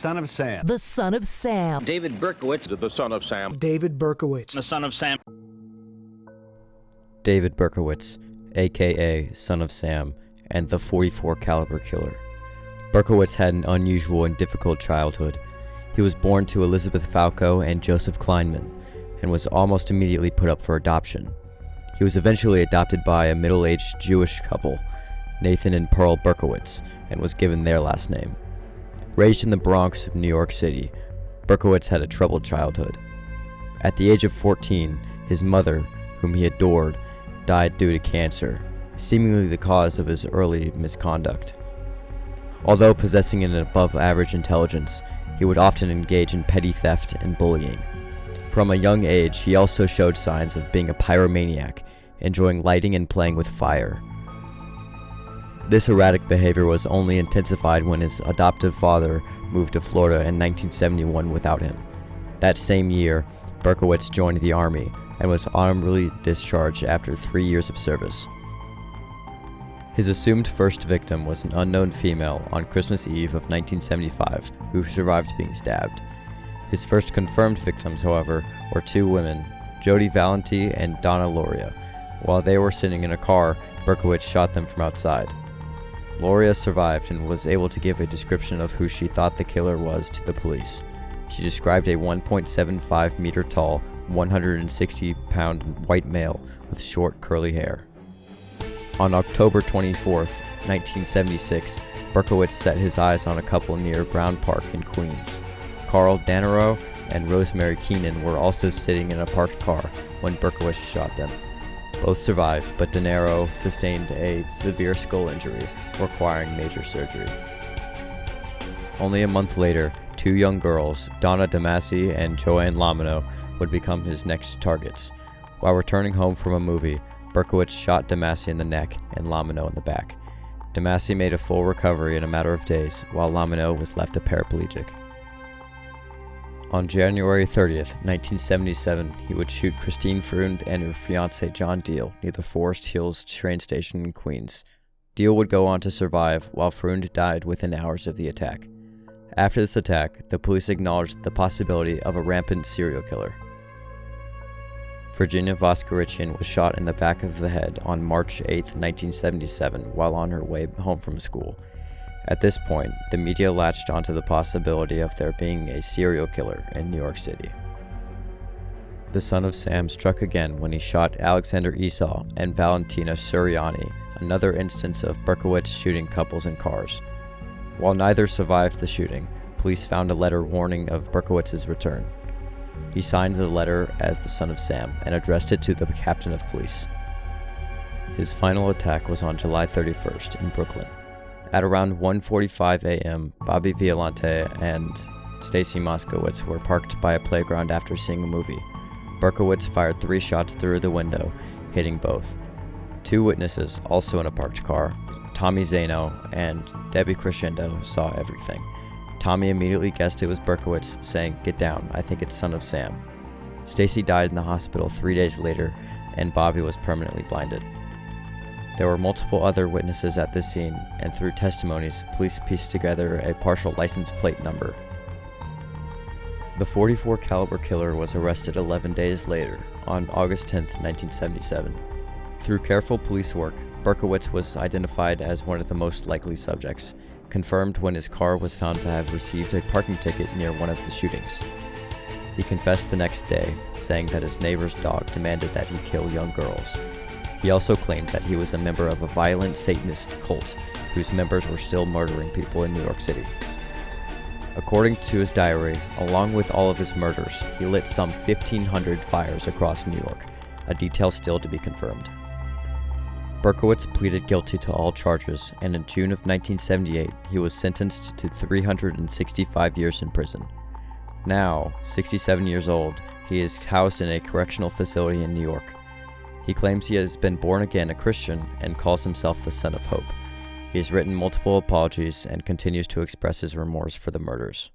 son of Sam. The son of Sam. David Berkowitz. The son of Sam. David Berkowitz. The son of Sam. David Berkowitz, aka Son of Sam, and the .44 caliber killer. Berkowitz had an unusual and difficult childhood. He was born to Elizabeth Falco and Joseph Kleinman, and was almost immediately put up for adoption. He was eventually adopted by a middle-aged Jewish couple, Nathan and Pearl Berkowitz, and was given their last name. Raised in the Bronx of New York City, Berkowitz had a troubled childhood. At the age of 14, his mother, whom he adored, died due to cancer, seemingly the cause of his early misconduct. Although possessing an above-average intelligence, he would often engage in petty theft and bullying. From a young age, he also showed signs of being a pyromaniac, enjoying lighting and playing with fire. This erratic behavior was only intensified when his adoptive father moved to Florida in 1971 without him. That same year, Berkowitz joined the Army and was honorably discharged after 3 years of service. His assumed first victim was an unknown female on Christmas Eve of 1975 who survived being stabbed. His first confirmed victims, however, were two women, Jody Valenti and Donna Loria. While they were sitting in a car, Berkowitz shot them from outside. Loria survived and was able to give a description of who she thought the killer was to the police. She described a 1.75 meter tall, 160-pound white male with short curly hair. On October 24, 1976, Berkowitz set his eyes on a couple near Brown Park in Queens. Carl Danero and Rosemary Keenan were also sitting in a parked car when Berkowitz shot them. Both survived, but Danero sustained a severe skull injury requiring major surgery. Only a month later, two young girls, Donna Damasi and Joanne Lamino, would become his next targets. While returning home from a movie, Berkowitz shot Damasi in the neck and Lamino in the back. Damasi made a full recovery in a matter of days, while Lamino was left a paraplegic. On January 30th, 1977, he would shoot Christine Freund and her fiancé John Deal near the Forest Hills train station in Queens. Deal would go on to survive, while Freund died within hours of the attack. After this attack, the police acknowledged the possibility of a rampant serial killer. Virginia Voskerichian was shot in the back of the head on March 8, 1977, while on her way home from school. At this point, the media latched onto the possibility of there being a serial killer in New York City. The son of Sam struck again when he shot Alexander Esau and Valentina Suriani, another instance of Berkowitz shooting couples in cars. While neither survived the shooting, police found a letter warning of Berkowitz's return. He signed the letter as the son of Sam and addressed it to the captain of police. His final attack was on July 31st in Brooklyn. At around 1:45 a.m., Bobby Violante and Stacy Moskowitz were parked by a playground after seeing a movie. Berkowitz fired 3 shots through the window, hitting both. 2 witnesses, also in a parked car, Tommy Zano and Debbie Crescendo, saw everything. Tommy immediately guessed it was Berkowitz, saying, "Get down, I think it's son of Sam." Stacy died in the hospital 3 days later, and Bobby was permanently blinded. There were multiple other witnesses at this scene, and through testimonies, police pieced together a partial license plate number. The .44 caliber killer was arrested 11 days later, on August 10, 1977. Through careful police work, Berkowitz was identified as one of the most likely subjects, confirmed when his car was found to have received a parking ticket near one of the shootings. He confessed the next day, saying that his neighbor's dog demanded that he kill young girls. He also claimed that he was a member of a violent Satanist cult whose members were still murdering people in New York City. According to his diary, along with all of his murders, he lit some 1,500 fires across New York, a detail still to be confirmed. Berkowitz pleaded guilty to all charges, and in June of 1978, he was sentenced to 365 years in prison. Now, 67 years old, he is housed in a correctional facility in New York. He claims he has been born again a Christian and calls himself the Son of Hope. He has written multiple apologies and continues to express his remorse for the murders.